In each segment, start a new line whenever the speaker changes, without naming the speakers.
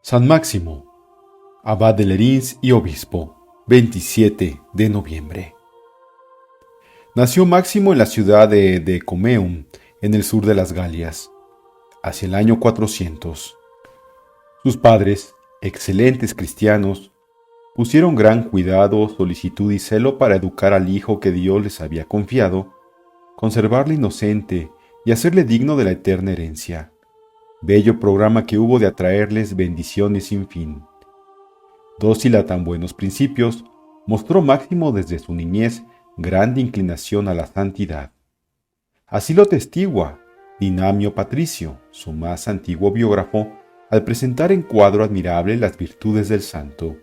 San Máximo, abad de Lerins y obispo, 27 de noviembre. Nació Máximo en la ciudad de Decumeum, en el sur de las Galias, hacia el año 400. Sus padres, excelentes cristianos, pusieron gran cuidado, solicitud y celo para educar al hijo que Dios les había confiado, conservarle inocente y hacerle digno de la eterna herencia. Bello programa que hubo de atraerles bendiciones sin fin. Dócil a tan buenos principios, mostró Máximo desde su niñez grande inclinación a la santidad. Así lo testigua Dinamio Patricio, su más antiguo biógrafo, al presentar en cuadro admirable las virtudes del santo,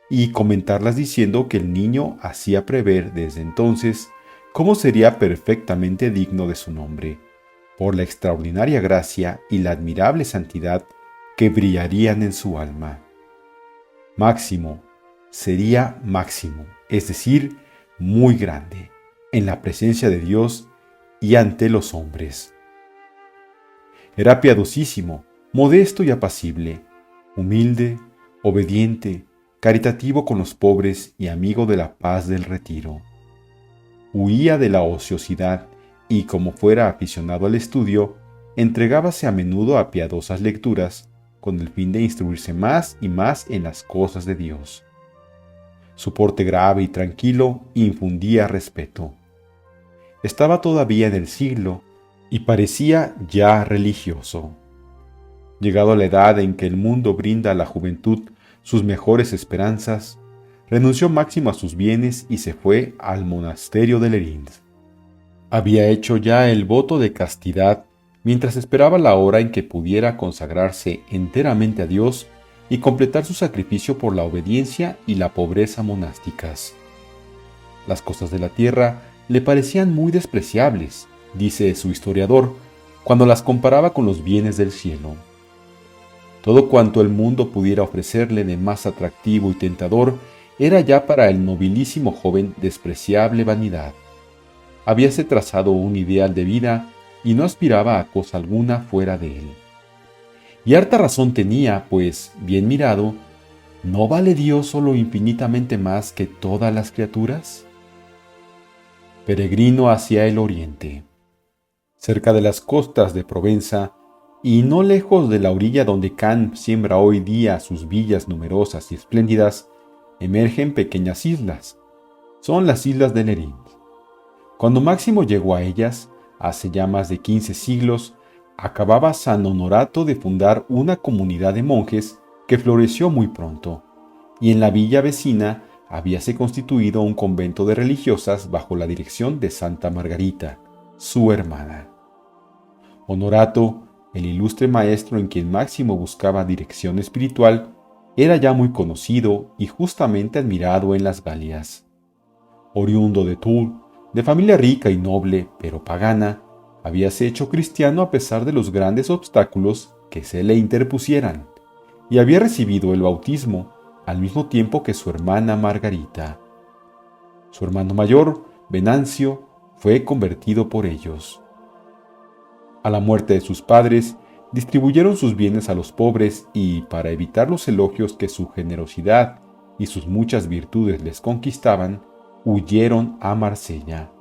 y comentarlas diciendo que el niño hacía prever desde entonces cómo sería perfectamente digno de su nombre, por la extraordinaria gracia y la admirable santidad que brillarían en su alma. Máximo sería máximo, es decir, muy grande, en la presencia de Dios y ante los hombres. Era piadosísimo, modesto y apacible, humilde, obediente, caritativo con los pobres y amigo de la paz del retiro. Huía de la ociosidad y, como fuera aficionado al estudio, entregábase a menudo a piadosas lecturas con el fin de instruirse más y más en las cosas de Dios. Su porte grave y tranquilo infundía respeto. Estaba todavía en el siglo y parecía ya religioso. Llegado a la edad en que el mundo brinda a la juventud sus mejores esperanzas, renunció Máximo a sus bienes y se fue al monasterio de Lerins. Había hecho ya el voto de castidad mientras esperaba la hora en que pudiera consagrarse enteramente a Dios y completar su sacrificio por la obediencia y la pobreza monásticas. Las cosas de la tierra le parecían muy despreciables, dice su historiador, cuando las comparaba con los bienes del cielo. Todo cuanto el mundo pudiera ofrecerle de más atractivo y tentador era ya para el nobilísimo joven despreciable vanidad. Habíase trazado un ideal de vida y no aspiraba a cosa alguna fuera de él. Y harta razón tenía, pues, bien mirado, ¿no vale Dios solo infinitamente más que todas las criaturas? Peregrino hacia el oriente. Cerca de las costas de Provenza, y no lejos de la orilla donde Can siembra hoy día sus villas numerosas y espléndidas, emergen pequeñas islas. Son las islas de Lerins. Cuando Máximo llegó a ellas, hace ya más de 15 siglos, acababa San Honorato de fundar una comunidad de monjes que floreció muy pronto, y en la villa vecina habíase constituido un convento de religiosas bajo la dirección de Santa Margarita, su hermana. Honorato, el ilustre maestro en quien Máximo buscaba dirección espiritual, era ya muy conocido y justamente admirado en las Galias. Oriundo de Tours, de familia rica y noble, pero pagana, habíase hecho cristiano a pesar de los grandes obstáculos que se le interpusieran, y había recibido el bautismo al mismo tiempo que su hermana Margarita. Su hermano mayor, Venancio, fue convertido por ellos. A la muerte de sus padres, distribuyeron sus bienes a los pobres y, para evitar los elogios que su generosidad y sus muchas virtudes les conquistaban, huyeron a Marsella.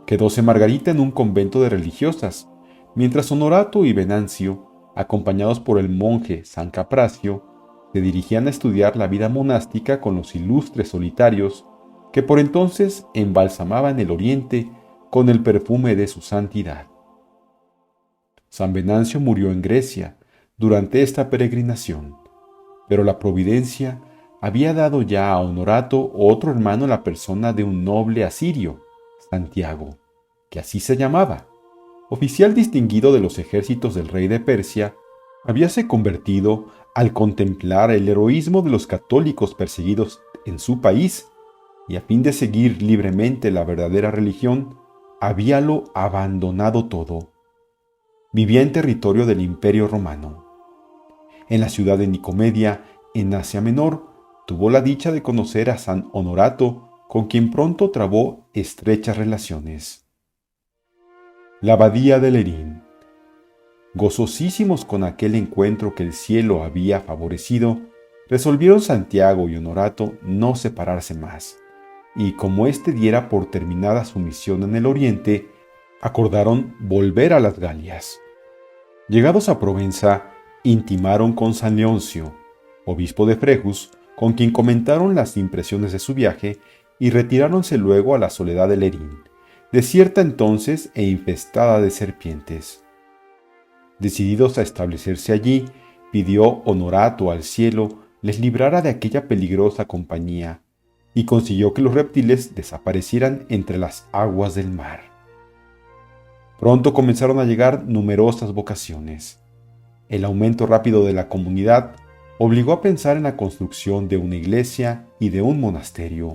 Quedóse Margarita en un convento de religiosas, mientras Honorato y Venancio, acompañados por el monje San Capracio, se dirigían a estudiar la vida monástica con los ilustres solitarios que por entonces embalsamaban el oriente con el perfume de su santidad. San Venancio murió en Grecia durante esta peregrinación, pero la providencia había dado ya a Honorato otro hermano en la persona de un noble asirio, Santiago, que así se llamaba, oficial distinguido de los ejércitos del rey de Persia, habíase convertido al contemplar el heroísmo de los católicos perseguidos en su país y a fin de seguir libremente la verdadera religión, habíalo abandonado todo. Vivía en territorio del Imperio Romano. En la ciudad de Nicomedia, en Asia Menor, tuvo la dicha de conocer a San Honorato, con quien pronto trabó estrechas relaciones. La abadía de Lerins. Gozosísimos con aquel encuentro que el cielo había favorecido, resolvieron Santiago y Honorato no separarse más, y como éste diera por terminada su misión en el oriente, acordaron volver a las Galias. Llegados a Provenza, intimaron con San Leoncio, obispo de Frejus, con quien comentaron las impresiones de su viaje, y retiráronse luego a la soledad de Lerín, desierta entonces e infestada de serpientes. Decididos a establecerse allí, pidió Honorato al cielo les librara de aquella peligrosa compañía, y consiguió que los reptiles desaparecieran entre las aguas del mar. Pronto comenzaron a llegar numerosas vocaciones. El aumento rápido de la comunidad obligó a pensar en la construcción de una iglesia y de un monasterio,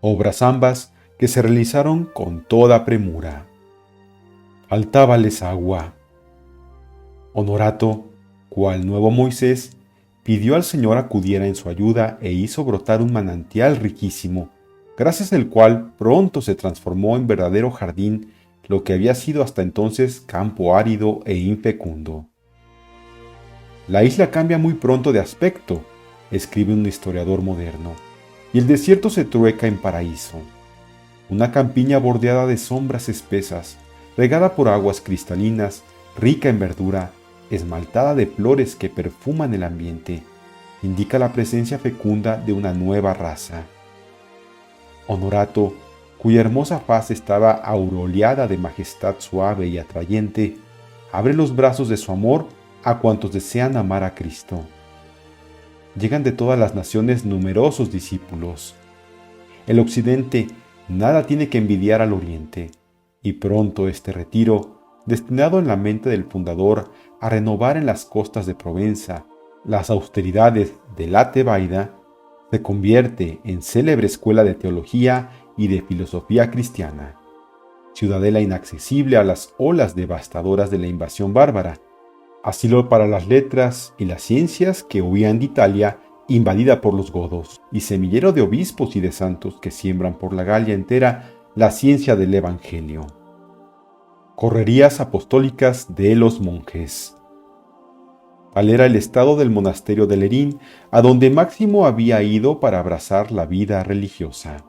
obras ambas que se realizaron con toda premura. Faltábales agua. Honorato, cual nuevo Moisés, pidió al Señor acudiera en su ayuda e hizo brotar un manantial riquísimo, gracias al cual pronto se transformó en verdadero jardín lo que había sido hasta entonces campo árido e infecundo. La isla cambia muy pronto de aspecto, escribe un historiador moderno, y el desierto se trueca en paraíso. Una campiña bordeada de sombras espesas, regada por aguas cristalinas, rica en verdura, esmaltada de flores que perfuman el ambiente, indica la presencia fecunda de una nueva raza. Honorato, cuya hermosa faz estaba aureoleada de majestad suave y atrayente, abre los brazos de su amor a cuantos desean amar a Cristo. Llegan de todas las naciones numerosos discípulos. El occidente nada tiene que envidiar al oriente, y pronto este retiro, destinado en la mente del fundador a renovar en las costas de Provenza las austeridades de la Tebaida, se convierte en célebre escuela de teología y de filosofía cristiana, ciudadela inaccesible a las olas devastadoras de la invasión bárbara, asilo para las letras y las ciencias que huían de Italia invadida por los godos, y semillero de obispos y de santos que siembran por la Galia entera la ciencia del Evangelio. Correrías apostólicas de los monjes. Tal era el estado del monasterio de Lerín, a donde Máximo había ido para abrazar la vida religiosa.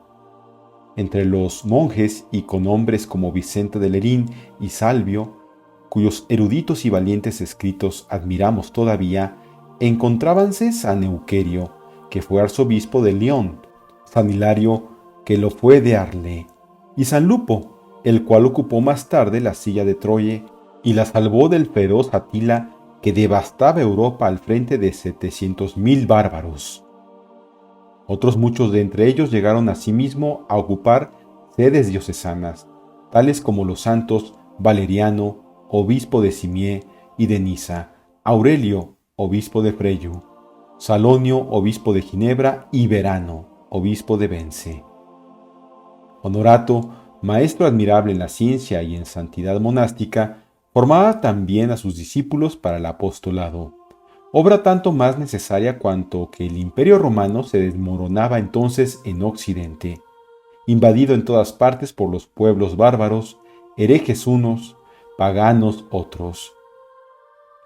Entre los monjes y con hombres como Vicente de Lerín y Salvio, cuyos eruditos y valientes escritos admiramos todavía, encontrábanse San Euquerio, que fue arzobispo de León, San Hilario, que lo fue de Arles, y San Lupo, el cual ocupó más tarde la silla de Troye y la salvó del feroz Atila que devastaba Europa al frente de 700,000 bárbaros. Otros muchos de entre ellos llegaron asimismo a ocupar sedes diocesanas, tales como los santos Valeriano, obispo de Cimié y de Niza, Aurelio, obispo de Freyu, Salonio, obispo de Ginebra, y Verano, obispo de Vence. Honorato, maestro admirable en la ciencia y en santidad monástica, formaba también a sus discípulos para el apostolado, obra tanto más necesaria cuanto que el imperio romano se desmoronaba entonces en Occidente, invadido en todas partes por los pueblos bárbaros, herejes unos, paganos otros.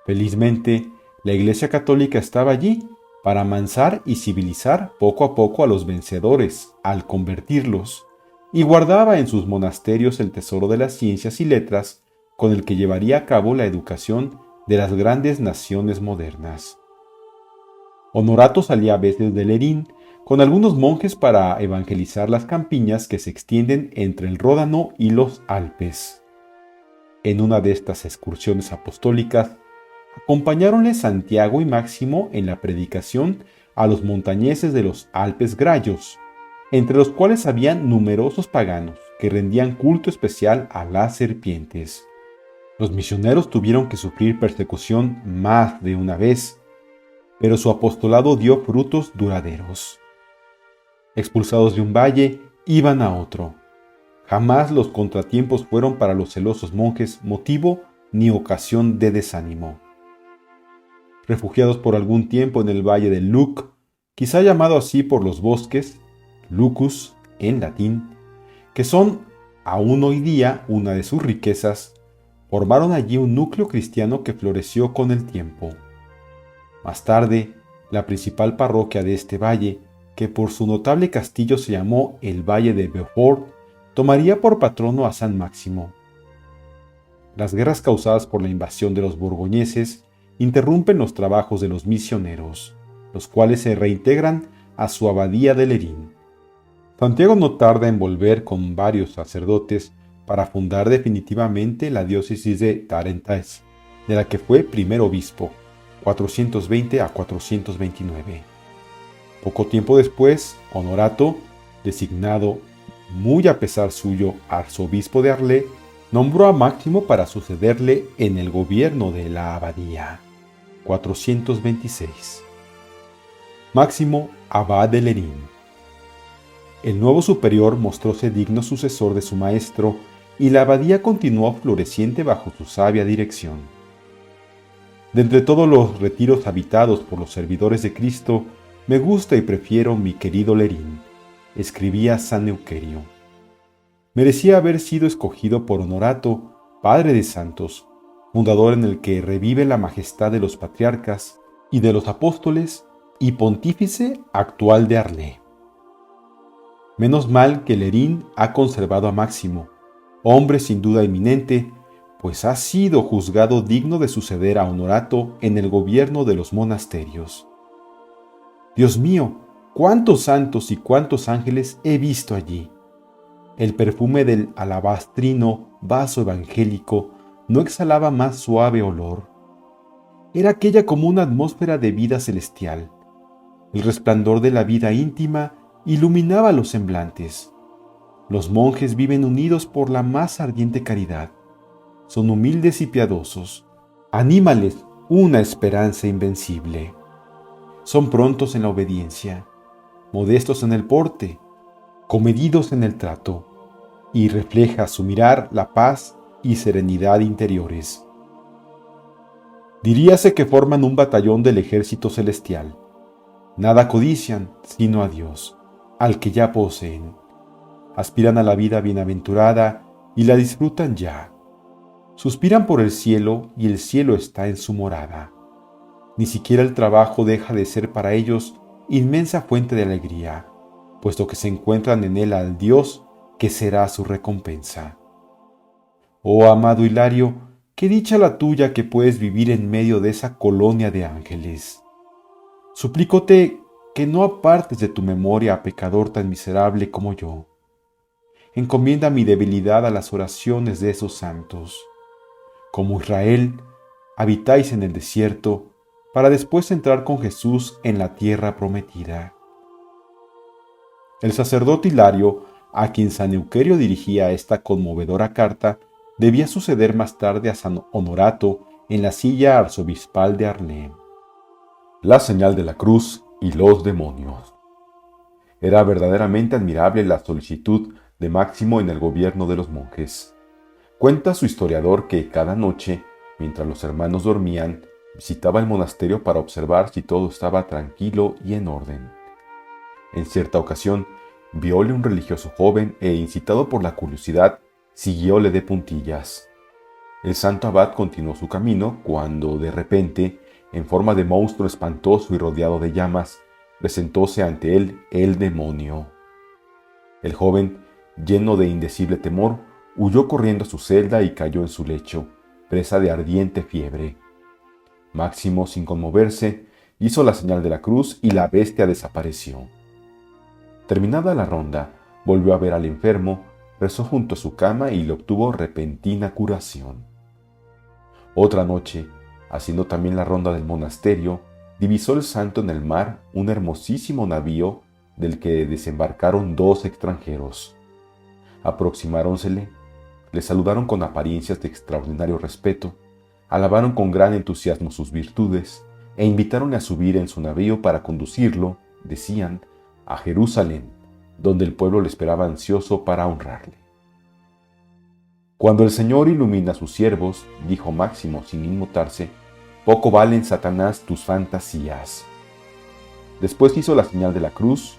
Felizmente, la Iglesia Católica estaba allí para amansar y civilizar poco a poco a los vencedores, al convertirlos, y guardaba en sus monasterios el tesoro de las ciencias y letras con el que llevaría a cabo la educación de las grandes naciones modernas. Honorato salía a veces de Lerín con algunos monjes para evangelizar las campiñas que se extienden entre el Ródano y los Alpes. En una de estas excursiones apostólicas, acompañáronle Santiago y Máximo en la predicación a los montañeses de los Alpes Grayos, entre los cuales habían numerosos paganos que rendían culto especial a las serpientes. Los misioneros tuvieron que sufrir persecución más de una vez, pero su apostolado dio frutos duraderos. Expulsados de un valle, iban a otro. Jamás los contratiempos fueron para los celosos monjes motivo ni ocasión de desánimo. Refugiados por algún tiempo en el valle de Luc, quizá llamado así por los bosques, Lucus en latín, que son aún hoy día una de sus riquezas, formaron allí un núcleo cristiano que floreció con el tiempo. Más tarde, la principal parroquia de este valle, que por su notable castillo se llamó el Valle de Beaufort, tomaría por patrono a San Máximo. Las guerras causadas por la invasión de los borgoñeses interrumpen los trabajos de los misioneros, los cuales se reintegran a su abadía de Lerín. Santiago no tarda en volver con varios sacerdotes para fundar definitivamente la diócesis de Tarentaise, de la que fue primer obispo, 420 a 429. Poco tiempo después, Honorato, designado muy a pesar suyo arzobispo de Arles, nombró a Máximo para sucederle en el gobierno de la abadía, 426. Máximo, abad de Lerín. El nuevo superior mostróse digno sucesor de su maestro y la abadía continuó floreciente bajo su sabia dirección. De entre todos los retiros habitados por los servidores de Cristo, me gusta y prefiero mi querido Lerín, escribía San Euquerio. Merecía haber sido escogido por Honorato, padre de santos, fundador en el que revive la majestad de los patriarcas y de los apóstoles y pontífice actual de Arles. Menos mal que Lerín ha conservado a Máximo, hombre sin duda eminente, pues ha sido juzgado digno de suceder a Honorato en el gobierno de los monasterios. Dios mío, cuántos santos y cuántos ángeles he visto allí. El perfume del alabastrino vaso evangélico no exhalaba más suave olor. Era aquella como una atmósfera de vida celestial. El resplandor de la vida íntima iluminaba los semblantes. Los monjes viven unidos por la más ardiente caridad. Son humildes y piadosos. Anímales una esperanza invencible. Son prontos en la obediencia, modestos en el porte, comedidos en el trato, y refleja su mirar la paz y serenidad interiores. Diríase que forman un batallón del ejército celestial. Nada codician sino a Dios, al que ya poseen. Aspiran a la vida bienaventurada y la disfrutan ya. Suspiran por el cielo y el cielo está en su morada. Ni siquiera el trabajo deja de ser para ellos inmensa fuente de alegría, puesto que se encuentran en él al Dios que será su recompensa. Oh amado Hilario, qué dicha la tuya que puedes vivir en medio de esa colonia de ángeles. Suplícote que no apartes de tu memoria a pecador tan miserable como yo. Encomienda mi debilidad a las oraciones de esos santos. Como Israel, habitáis en el desierto, para después entrar con Jesús en la tierra prometida. El sacerdote Hilario, a quien San Euquerio dirigía esta conmovedora carta, debía suceder más tarde a San Honorato en la silla arzobispal de Arles. La señal de la cruz y los demonios. Era verdaderamente admirable la solicitud de Máximo en el gobierno de los monjes. Cuenta su historiador que cada noche, mientras los hermanos dormían, visitaba el monasterio para observar si todo estaba tranquilo y en orden. En cierta ocasión, vióle un religioso joven e, incitado por la curiosidad, siguióle de puntillas. El santo abad continuó su camino cuando, de repente, en forma de monstruo espantoso y rodeado de llamas, presentóse ante él el demonio. El joven, lleno de indecible temor, huyó corriendo a su celda y cayó en su lecho, presa de ardiente fiebre. Máximo, sin conmoverse, hizo la señal de la cruz y la bestia desapareció. Terminada la ronda, volvió a ver al enfermo, rezó junto a su cama y le obtuvo repentina curación. Otra noche, haciendo también la ronda del monasterio, divisó el santo en el mar un hermosísimo navío del que desembarcaron 2 extranjeros. Aproximáronsele, le saludaron con apariencias de extraordinario respeto, alabaron con gran entusiasmo sus virtudes e invitaronle a subir en su navío para conducirlo, decían, a Jerusalén, donde el pueblo le esperaba ansioso para honrarle. Cuando el Señor ilumina a sus siervos, dijo Máximo sin inmutarse, poco valen, Satanás, tus fantasías. Después hizo la señal de la cruz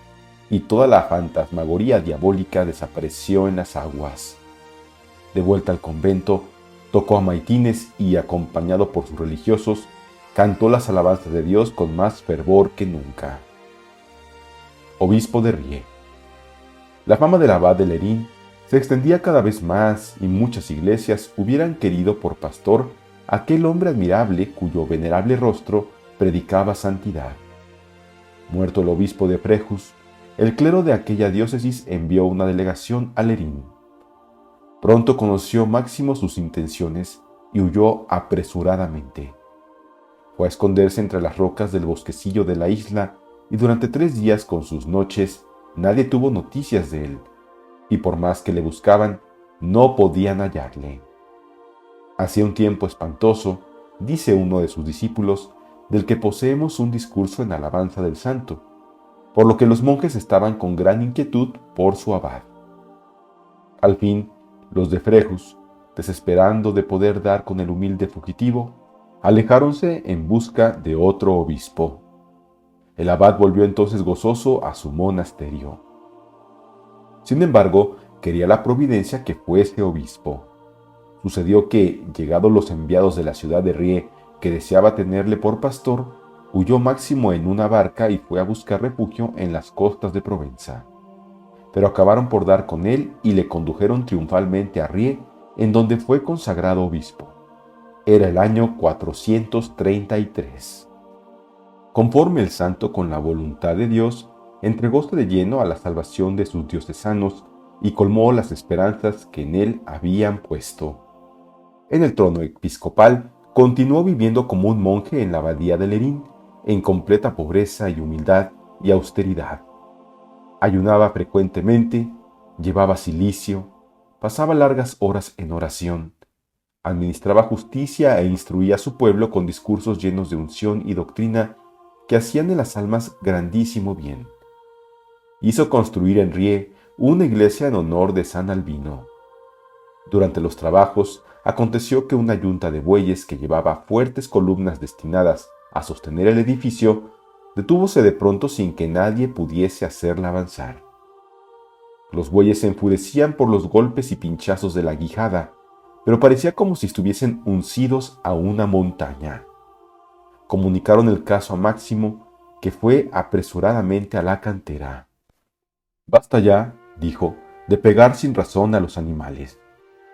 y toda la fantasmagoría diabólica desapareció en las aguas. De vuelta al convento, tocó a maitines y, acompañado por sus religiosos, cantó las alabanzas de Dios con más fervor que nunca. Obispo de Rie. La fama del abad de Lerín se extendía cada vez más y muchas iglesias hubieran querido por pastor a aquel hombre admirable cuyo venerable rostro predicaba santidad. Muerto el obispo de Frejus, el clero de aquella diócesis envió una delegación a Lerín. Pronto conoció Máximo sus intenciones y huyó apresuradamente. Fue a esconderse entre las rocas del bosquecillo de la isla y durante 3 días con sus noches nadie tuvo noticias de él, y por más que le buscaban, no podían hallarle. Hacía un tiempo espantoso, dice uno de sus discípulos, del que poseemos un discurso en alabanza del santo, por lo que los monjes estaban con gran inquietud por su abad. Al fin, los de Frejus, desesperando de poder dar con el humilde fugitivo, alejáronse en busca de otro obispo. El abad volvió entonces gozoso a su monasterio. Sin embargo, quería la providencia que fuese obispo. Sucedió que, llegados los enviados de la ciudad de Rie, que deseaba tenerle por pastor, huyó Máximo en una barca y fue a buscar refugio en las costas de Provenza. Pero acabaron por dar con él y le condujeron triunfalmente a Rie, en donde fue consagrado obispo. Era el año 433. Conforme el santo con la voluntad de Dios, entregóse de lleno a la salvación de sus diocesanos y colmó las esperanzas que en él habían puesto. En el trono episcopal continuó viviendo como un monje en la abadía de Lerín, en completa pobreza y humildad y austeridad. Ayunaba frecuentemente, llevaba cilicio, pasaba largas horas en oración, administraba justicia e instruía a su pueblo con discursos llenos de unción y doctrina que hacían de las almas grandísimo bien. Hizo construir en Rie una iglesia en honor de San Albino. Durante los trabajos, aconteció que una yunta de bueyes que llevaba fuertes columnas destinadas a sostener el edificio, detúvose de pronto sin que nadie pudiese hacerla avanzar. Los bueyes se enfurecían por los golpes y pinchazos de la guijada, pero parecía como si estuviesen uncidos a una montaña. Comunicaron el caso a Máximo, que fue apresuradamente a la cantera. «Basta ya», dijo, «de pegar sin razón a los animales,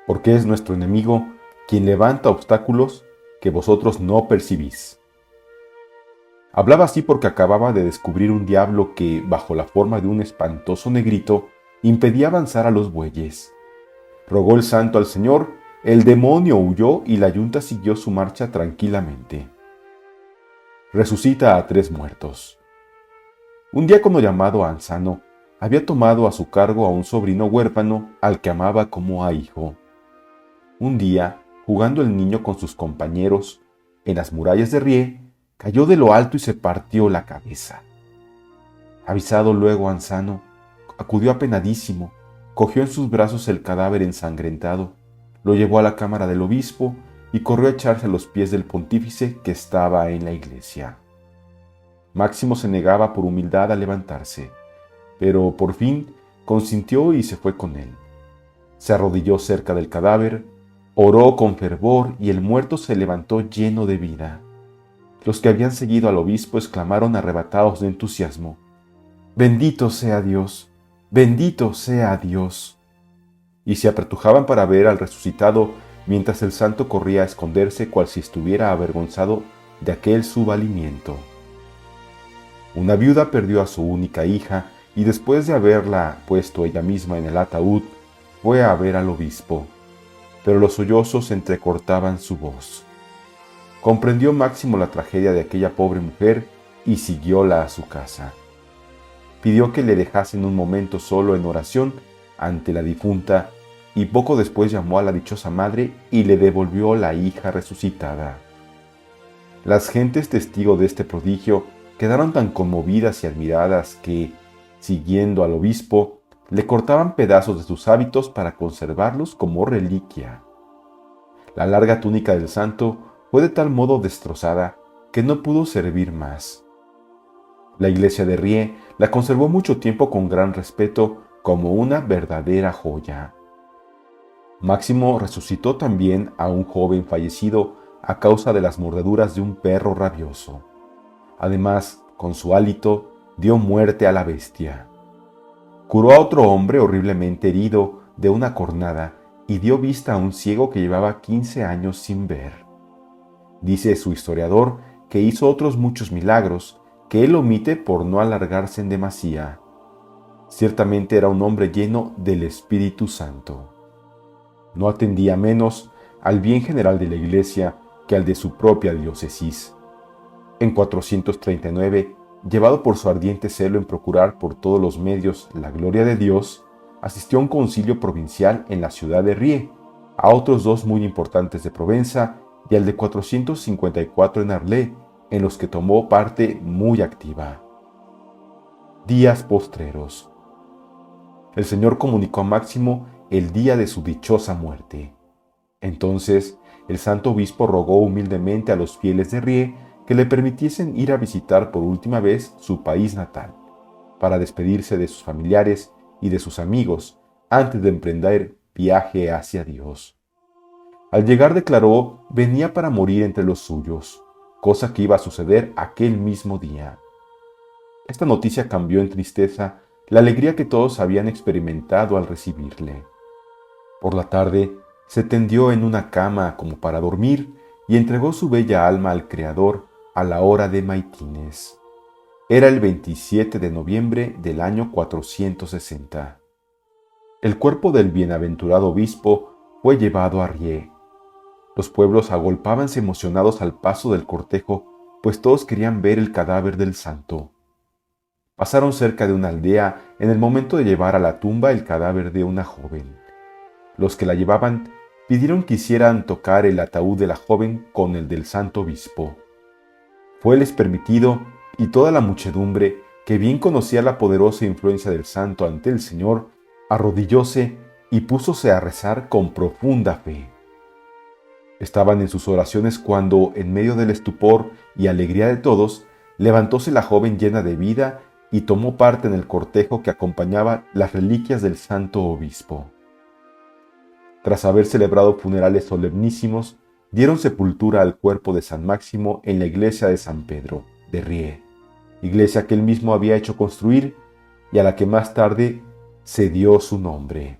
porque es nuestro enemigo quien levanta obstáculos que vosotros no percibís». Hablaba así porque acababa de descubrir un diablo que, bajo la forma de un espantoso negrito, impedía avanzar a los bueyes. Rogó el santo al Señor, el demonio huyó y la yunta siguió su marcha tranquilamente. Resucita a 3 muertos. Un diácono llamado Ansano había tomado a su cargo a un sobrino huérfano al que amaba como a hijo. Un día, jugando el niño con sus compañeros en las murallas de Rie, cayó de lo alto y se partió la cabeza. Avisado luego Ansano, acudió apenadísimo, cogió en sus brazos el cadáver ensangrentado, lo llevó a la cámara del obispo y corrió a echarse a los pies del pontífice que estaba en la iglesia. Máximo se negaba por humildad a levantarse, pero por fin consintió y se fue con él. Se arrodilló cerca del cadáver, oró con fervor y el muerto se levantó lleno de vida. Los que habían seguido al obispo exclamaron arrebatados de entusiasmo: «¡Bendito sea Dios! ¡Bendito sea Dios!» Y se apretujaban para ver al resucitado mientras el santo corría a esconderse cual si estuviera avergonzado de aquel su valimiento. Una viuda perdió a su única hija y después de haberla puesto ella misma en el ataúd, fue a ver al obispo, pero los sollozos entrecortaban su voz. Comprendió Máximo la tragedia de aquella pobre mujer y siguióla a su casa. Pidió que le dejasen un momento solo en oración ante la difunta y poco después llamó a la dichosa madre y le devolvió la hija resucitada. Las gentes testigo de este prodigio quedaron tan conmovidas y admiradas que, siguiendo al obispo, le cortaban pedazos de sus hábitos para conservarlos como reliquia. La larga túnica del santo fue de tal modo destrozada que no pudo servir más. La iglesia de Rie la conservó mucho tiempo con gran respeto como una verdadera joya. Máximo resucitó también a un joven fallecido a causa de las mordeduras de un perro rabioso. Además, con su hálito, dio muerte a la bestia. Curó a otro hombre horriblemente herido de una cornada y dio vista a un ciego que llevaba 15 años sin ver. Dice su historiador que hizo otros muchos milagros que él omite por no alargarse en demasía. Ciertamente era un hombre lleno del Espíritu Santo. No atendía menos al bien general de la Iglesia que al de su propia diócesis. En 439, llevado por su ardiente celo en procurar por todos los medios la gloria de Dios, asistió a un concilio provincial en la ciudad de Rie, a otros dos muy importantes de Provenza y al de 454 en Arlé, en los que tomó parte muy activa. Días postreros. El Señor comunicó a Máximo el día de su dichosa muerte. Entonces, el santo obispo rogó humildemente a los fieles de Rie que le permitiesen ir a visitar por última vez su país natal, para despedirse de sus familiares y de sus amigos antes de emprender viaje hacia Dios. Al llegar declaró venía para morir entre los suyos, cosa que iba a suceder aquel mismo día. Esta noticia cambió en tristeza la alegría que todos habían experimentado al recibirle. Por la tarde, se tendió en una cama como para dormir y entregó su bella alma al Creador a la hora de maitines. Era el 27 de noviembre del año 460. El cuerpo del bienaventurado obispo fue llevado a Rie. Los pueblos agolpábanse emocionados al paso del cortejo, pues todos querían ver el cadáver del santo. Pasaron cerca de una aldea en el momento de llevar a la tumba el cadáver de una joven. Los que la llevaban pidieron que hicieran tocar el ataúd de la joven con el del santo obispo. Fueles permitido y toda la muchedumbre, que bien conocía la poderosa influencia del santo ante el Señor, arrodillóse y púsose a rezar con profunda fe. Estaban en sus oraciones cuando, en medio del estupor y alegría de todos, levantóse la joven llena de vida y tomó parte en el cortejo que acompañaba las reliquias del santo obispo. Tras haber celebrado funerales solemnísimos, dieron sepultura al cuerpo de San Máximo en la iglesia de San Pedro, de Rie, iglesia que él mismo había hecho construir y a la que más tarde se dio su nombre.